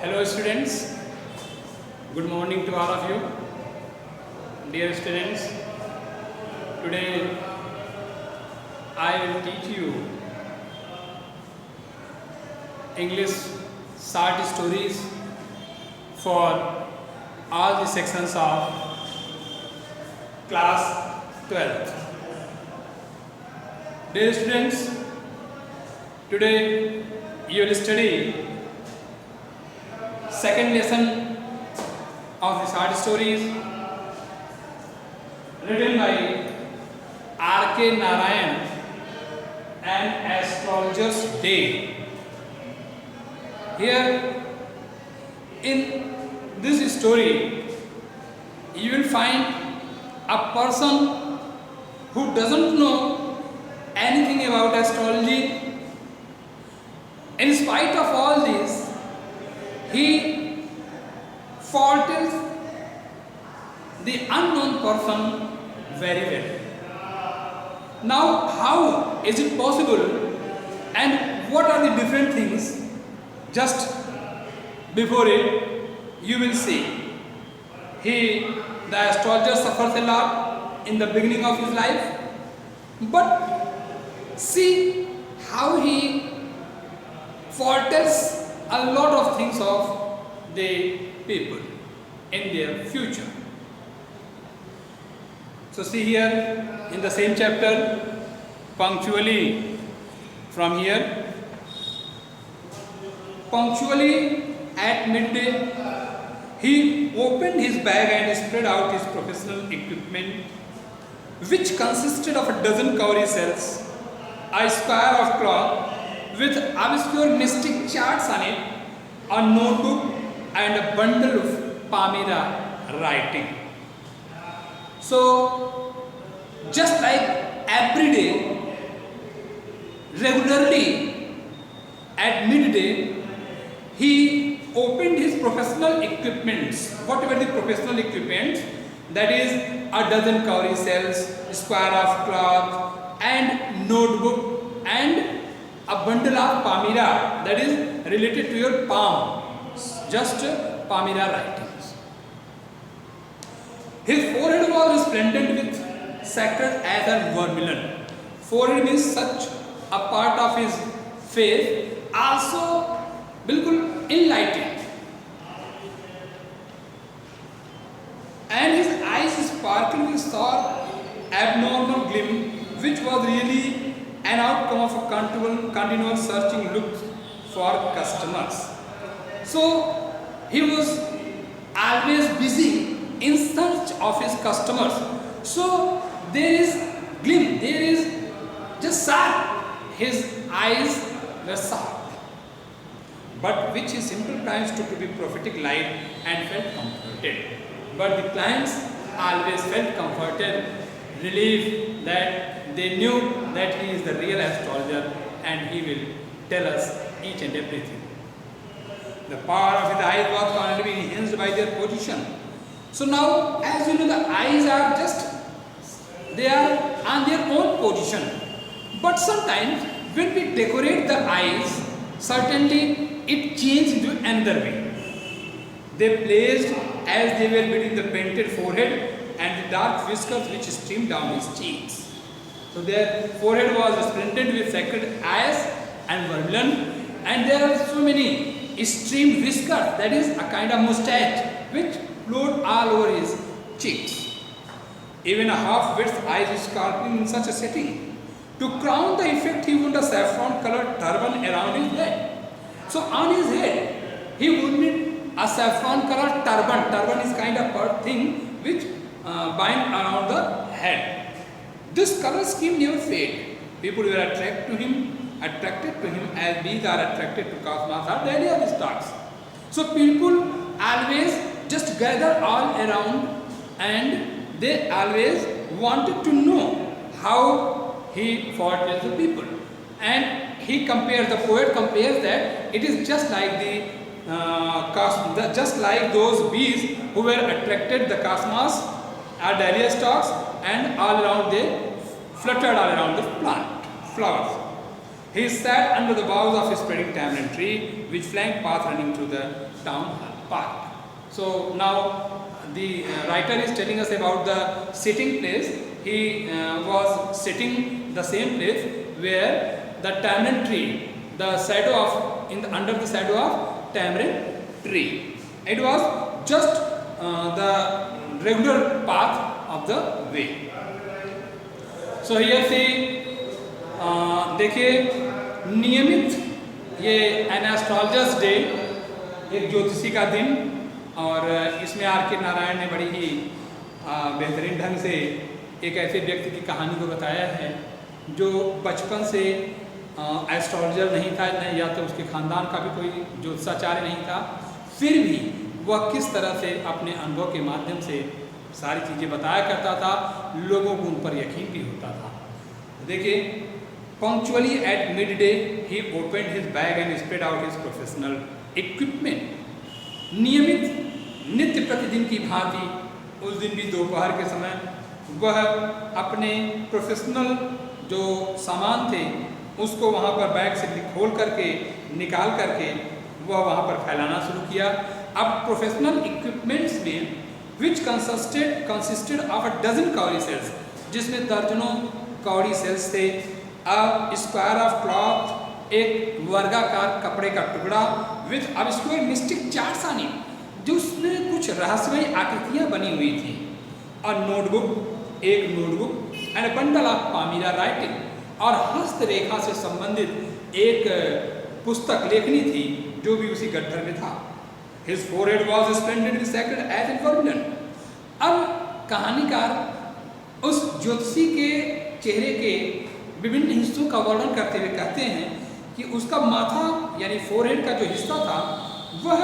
Hello students, good morning to all of you. Dear students, today I will teach you English short stories for all the sections of class 12th. Dear students, today you will study second lesson of the short stories written by R.K. Narayan and Astrologer's Day. Here in this story you will find a person who doesn't know anything about astrology. In spite of all this, he foretells the unknown person very well. Now, how is it possible and what are the different things? Just before it, you will see. The astrologer suffers a lot in the beginning of his life, but see how he foretells a lot of things of the people in their future. So see here in the same chapter, punctually from here, punctually at midday, he opened his bag and spread out his professional equipment, which consisted of a dozen cowrie cells, a square of cloth with obscure mystic charts on it, a notebook and a bundle of Palmyra writing. So, just like every day, regularly at midday, he opened his professional equipments, whatever the professional equipment, that is a dozen cowrie cells, square of cloth and notebook and a bundle of Palmyra, that is related to your palm, just Palmyra writings. His forehead was resplendent with sacred as a vermilion. Forehead means such a part of his face, also bilkul enlightened. And his eyes sparkled with sharp, abnormal gleam, which was really an outcome of a continual searching look for customers. So he was always busy in search of his customers. So there is gleam, there is just sharp. His eyes were sharp, but which his simple clients took to be prophetic light and felt comforted. But the clients always felt comforted, relieved that they knew that he is the real astrologer and he will tell us each and everything. The power of his eyes was constantly enhanced by their position. So now, as you know, the eyes are they are on their own position. But sometimes when we decorate the eyes, certainly it changed into another way. They placed as they were between the painted forehead and the dark whiskers which streamed down his cheeks. So their forehead was resplendent with sacred eyes and vermilion, and there are so many streamed whiskers, that is a kind of mustache which flowed all over his cheeks. Even a half-width eyes is sparkling in such a setting. To crown the effect, he wore a saffron-colored turban around his head. So on his head, he wore a saffron-colored turban. Turban is kind of a thing which bind around the head. This color scheme never faded. People were attracted to him as bees are attracted to cosmos or daily stars. So people always just gather all around and they always wanted to know how he foretells the people. And the poet compares that it is just like just like those bees who were attracted the cosmos or dahlia stalks, and all around they fluttered all around the flowers. He sat under the boughs of a spreading tamarind tree, which flanked path running through the town park. So now the writer is telling us about the sitting place. He was sitting the same place where the tamarind tree, the shadow of under the shadow of tamarind tree. It was just the regular path of the way. So here see, देखिए नियमित ये N astrologers day, एक ज्योतिषी का दिन, और इसमें are के नारायण ने बड़ी ही बेहतरीन ढंग से एक ऐसे व्यक्ति की कहानी को बताया है जो बचपन से एस्ट्रोलॉजर नहीं था, नहीं या तो उसके खानदान का भी कोई ज्योतिषाचार्य नहीं था, फिर भी वह किस तरह से अपने अनुभव के माध्यम से सारी चीज़ें बताया करता था, लोगों को उन पर यकीन भी होता था। देखिए, punctually at mid day he opened his bag and spread out his professional equipment. नियमित नित्य प्रतिदिन की भांति उस दिन भी दोपहर के समय वह अपने प्रोफेशनल जो सामान थे उसको वहाँ पर बैग से खोल करके निकाल करके वह वहाँ पर फैलाना शुरू किया। अब प्रोफेशनल इक्विपमेंट्स में विच कंसिस्टेड ऑफ अ डजन कौड़ी सेल्स, जिसमें दर्जनों कौड़ी सेल्स थे। अ स्क्वायर ऑफ क्लॉथ, एक वर्गाकार कपड़े का टुकड़ा, with obscure mystic charts on it, जिसमें कुछ रहस्यमयी आकृतियाँ बनी हुई थी। अ नोटबुक, एक notebook, and bundle of palmyra writing, और हस्तरेखा से संबंधित एक पुस्तक लेखनी थी जो भी उसी गट्ठर में था। His forehead was splendidly sacred as in forbidden। अब कहानीकार उस ज्योतिषी के चेहरे के विभिन्न हिस्सों का वर्णन करते हुए कहते हैं कि उसका माथा यानी फोरहेड का जो हिस्सा था वह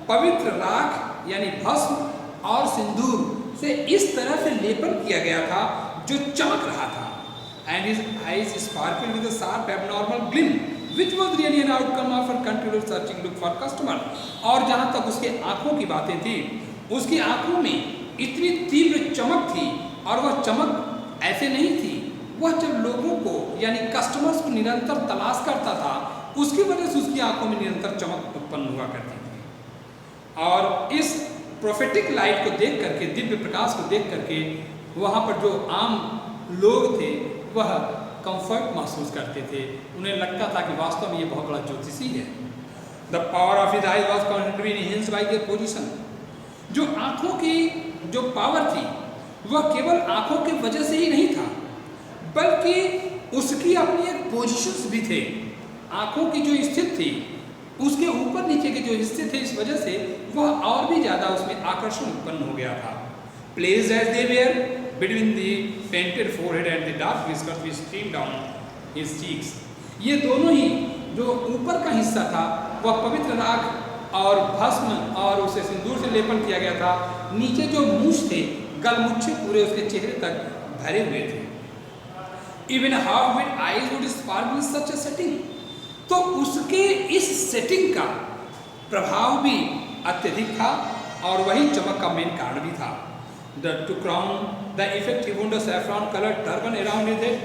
पवित्र राख यानी भस्म और सिंदूर से इस तरह से लेपन किया गया था जो चमक रहा था। And his eyes sparkled with a sharp abnormal gleam, which was really an outcome of a continual searching look for customer। और जहाँ तक उसके आँखों की बातें थी, उसकी आँखों में इतनी तीव्र चमक थी, और वह चमक ऐसे नहीं थी, वह जब लोगों को यानी कस्टमर्स को निरंतर तलाश करता था उसकी वजह से उसकी आँखों में निरंतर चमक उत्पन्न हुआ करती थी। और इस प्रोफेटिक लाइट को देख करके, दिव्य प्रकाश को देख करके वहाँ पर जो आम लोग थे वह कंफर्ट महसूस करते थे, उन्हें लगता था कि वास्तव में ये बहुत बड़ा ज्योतिषी है। The power of his eyes was constantly enhanced bye their position. जो आंखों की जो पावर थी वह केवल आंखों की वजह से ही नहीं था, बल्कि उसकी अपनी एक पोजीशंस भी थे। आंखों की जो स्थिति थी उसके ऊपर नीचे के जो हिस्से थे, इस वजह से वह और भी ज़्यादा उसमें आकर्षण उत्पन्न हो गया था। Placed as they were between the painted forehead and the dark whiskers which streamed down his cheeks। ये दोनों ही जो ऊपर का हिस्सा था वह पवित्र राख और भस्म और उसे सिंदूर से लेपन किया गया था, नीचे जो मूछ थे गलमुच्छे पूरे उसके चेहरे तक भरे हुए थे। Even half-wit eyes would sparkle in such a setting। तो उसके इस सेटिंग का प्रभाव भी अत्यधिक था और वही चमक का मेन कारण भी था। To crown the effect he wore a saffron colored turban around his head।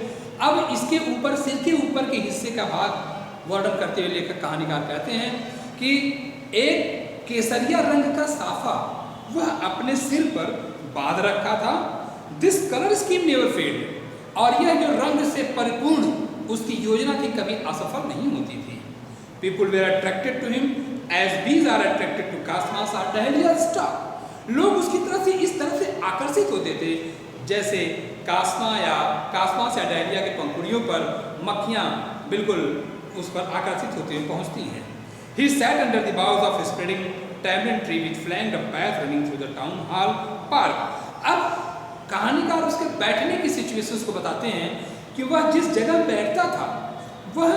अब इसके ऊपर, सिर के ऊपर के हिस्से का भाग वर्णन करते हुए लेखक कहानीकार कहते हैं कि एक केसरिया रंग का साफा वह अपने सिर पर बांध रखा था। This colour scheme never fade. और यह जो रंग से परिपूर्ण उसकी योजना थी कभी असफल नहीं होती थी। People were attracted to him as bees are attracted to cosmos or dahlia stalk। लोग उसकी तरफ से इस तरह से आकर्षित होते थे जैसे कास्मा या डायरिया के पंखुड़ियों पर मक्खियाँ बिल्कुल उस पर आकर्षित होती हुई पहुँचती हैं। He sat under the boughs of a spreading tamarind tree which flanked a path running through the town hall park। अब कहानीकार उसके बैठने की सिचुएशंस को बताते हैं कि वह जिस जगह बैठता था वह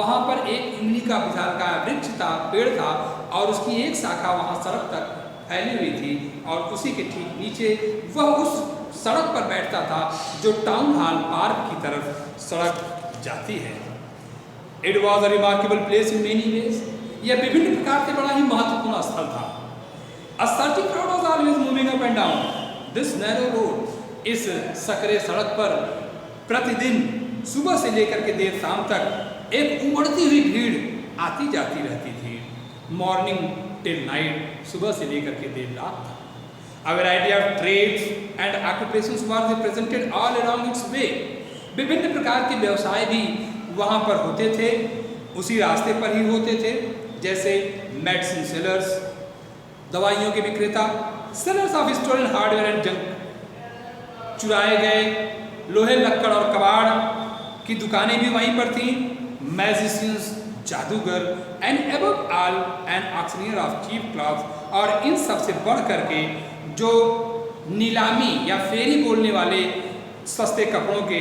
वहाँ पर एक इमली का विशालकाय वृक्ष था, पेड़ था, और उसकी एक शाखा वहाँ सड़क तक फैली हुई थी, और उसी के ठीक नीचे वह उस सड़क पर बैठता था जो टाउन हॉल पार्क की तरफ सड़क जाती है। It was a remarkable place in many ways. यह विभिन्न प्रकार से बड़ा ही महत्वपूर्ण स्थल था। A searching crowd was always moving up and down this narrow road. इस सकरे सड़क पर प्रतिदिन सुबह से लेकर के देर शाम तक एक उमड़ती हुई भीड़ आती जाती रहती थी। मॉर्निंग टिल नाइट, सुबह से लेकर के देर रात तक। A variety of trades and occupations were represented all along its way. विभिन्न प्रकार के व्यवसाय भी वहाँ पर होते थे, उसी रास्ते पर ही होते थे, जैसे मेडिसिन सेलर्स, दवाइयों के विक्रेता, sellers of stolen hardware and junk, चुराए गए लोहे लक्कड़ और कबाड़ की दुकानें भी वहीं पर थीं, मैजिशियंस, जादूगर, and above all an auctioneer of cheap clothes, और इन सबसे बढ़ करके जो नीलामी या फेरी बोलने वाले सस्ते कपड़ों के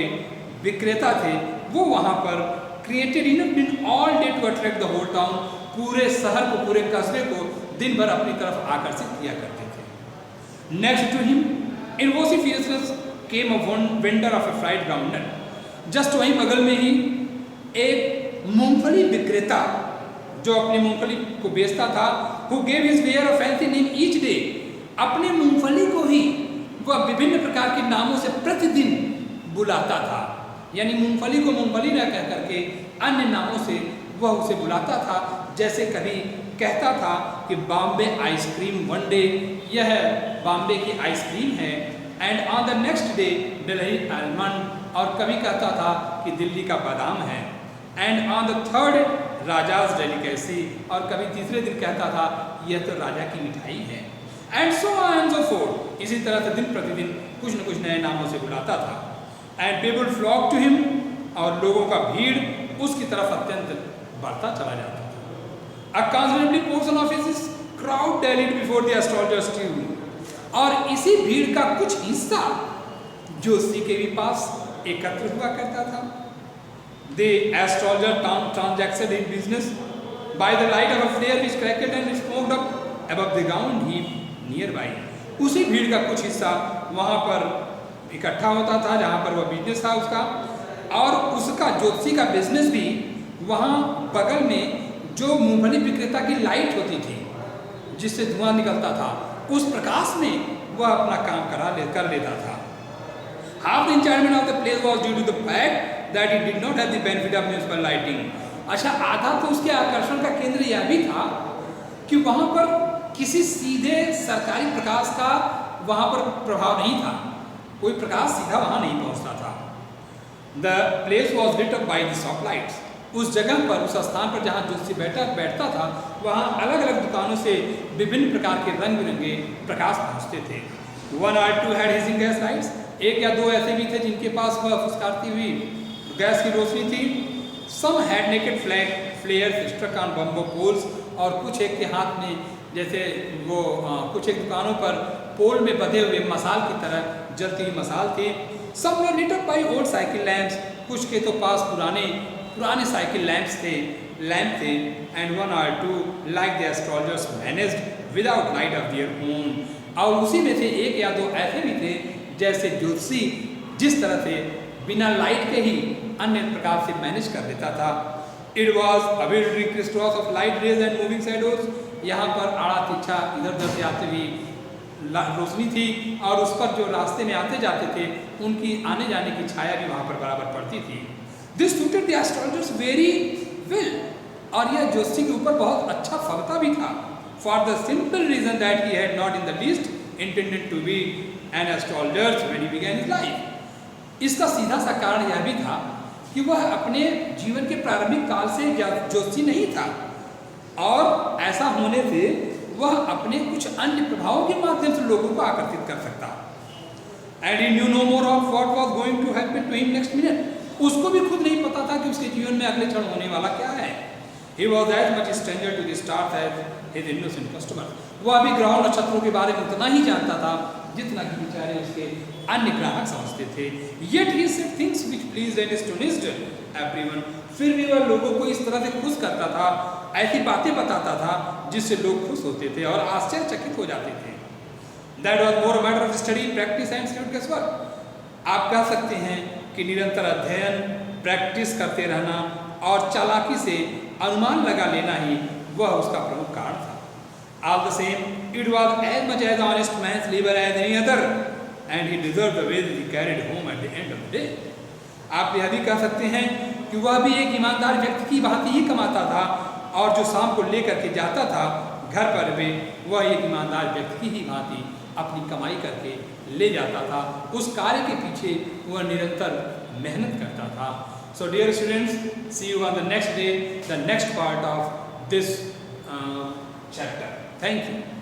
विक्रेता थे, वो वहाँ पर created in all day to attract the whole town, पूरे शहर को, पूरे कस्बे को दिन भर अपनी तरफ आकर्षित किया करते थे। Next to him in vociferous came a vendor of a fried groundnut. Just वहीं बगल में ही एक मूंगफली विक्रेता जो अपनी मूंगफली को बेचता था, who gave his wear a fancy name each day, अपने मूंगफली को ही वह विभिन्न प्रकार के नामों से प्रतिदिन बुलाता था। यानी मूंगफली को मूंगफली न कह करके अन्य नामों से वह उसे बुलाता था। जैसे कभी कहता था कि बॉम्बे आइसक्रीम वन डे, यह बॉम्बे की आइसक्रीम है, and on the next day Delhi almond, और कभी कहता था कि दिल्ली का बादाम है, and on the third rajas delicacy, और कभी तीसरे दिन कहता था यह तो राजा की मिठाई है, and so on and so fourth. इसी तरह से दिन प्रतिदिन कुछ न कुछ नए नामों से बुलाता था। And people flock to him, और लोगों का भीड़ उसकी तरफ अत्यंत बढ़ता चला जाता था। A considerable portion of his crowd tallied before the astrologer's tune, और इसी भीड़ का कुछ हिस्सा ज्योतिषी के भी पास एकत्र हुआ करता था। The astrologer transacted his business by the light of a flare which crackled and smoked up above the ground heap nearby. उसी भीड़ का कुछ हिस्सा वहाँ पर इकट्ठा होता था जहाँ पर वह बिजनेस था उसका, और उसका ज्योतिषी का बिजनेस भी वहाँ बगल में जो मूंगफली विक्रेता की लाइट होती थी जिससे धुआं निकलता था, उस प्रकाश में वह अपना काम कर लेता था। Half the enchantment of the place was due to the fact that it did not have the benefit of municipal lighting. अच्छा, आधा तो उसके आकर्षण का केंद्र यह भी था कि वहाँ पर किसी सीधे सरकारी प्रकाश का वहाँ पर प्रभाव नहीं था, कोई प्रकाश सीधा वहाँ नहीं पहुँचता था। The place was lit up by the shop lights. उस जगह पर, उस स्थान पर जहाँ ज्योतिषी बैठता था, वहाँ अलग अलग दुकानों से विभिन्न प्रकार के रंग बिरंगे प्रकाश पहुँचते थे। One or two had hissing gas lights. एक या दो ऐसे भी थे जिनके पास वह फुसकारती हुई गैस की रोशनी थी। Some had naked flares stuck on bamboo poles, और कुछ एक के हाथ में जैसे वो कुछ एक दुकानों पर पोल में बंधे हुए मसाल की तरह जलती हुई मसाल थी। Some were lit up by old cycle lamps. कुछ के तो पास पुराने साइकिल लैंप थे, and one or two like the astrologers managed without light of their own. और उसी में से एक या दो ऐसे भी थे जैसे ज्योतिषी जिस तरह से बिना लाइट के ही अन्य प्रकार से मैनेज कर देता था। It was a very crisscross of light rays and moving shadows. यहाँ पर आड़ा तिरछा इधर उधर से आती हुई रोशनी थी, और उस पर जो रास्ते में आते जाते थे उनकी आने जाने की छाया भी वहाँ पर बराबर पड़ती थी। This suited the astrologers very well, और यह ज्योतिषी के ऊपर बहुत अच्छा फलता भी था। For the simple reason that he had not in the least intended to be an astrologer when he began his life. इसका सीधा सा कारण यह भी था कि वह अपने जीवन के प्रारंभिक काल से ज्योतिषी नहीं था, और ऐसा होने से वह अपने कुछ अन्य प्रभावों के माध्यम से लोगों को आकर्षित कर सकता। And he knew no more of what was going to happen to him next minute. उसको भी खुद नहीं पता था कि उसके जीवन में अगले क्षण होने वाला क्या है। He was as much a stranger to the stars as his innocent customer. वह भी ग्रहों नक्षत्रों के बारे में उतना ही जानता था जितना कि बेचारे उसके अन्य ग्राहक समझते थे। Yet he said things which pleased and astonished everyone. फिर भी वह लोगों को इस तरह से खुश करता था, ऐसी बातें बताता था जिससे लोग खुश होते थे और आश्चर्यचकित हो जाते थे। That was more a matter of study, practice and skilled guesswork. आप कह सकते हैं कि निरंतर अध्ययन, प्रैक्टिस करते रहना और चालाकी से अनुमान लगा लेना ही वह उसका प्रमुख कारण था। All the same, it was as much as honest man's labor as any other, and he deserved the wages he carried home at the end of the day. आप यह भी कह सकते हैं कि वह भी एक ईमानदार व्यक्ति की भांति ही कमाता था, और जो शाम को लेकर के जाता था घर पर भी, वह एक ईमानदार व्यक्ति की ही भांति अपनी कमाई करके ले जाता था। उस कार्य के पीछे वह निरंतर मेहनत करता था। So dear students, see you on the next day, the next part of this chapter. Thank you.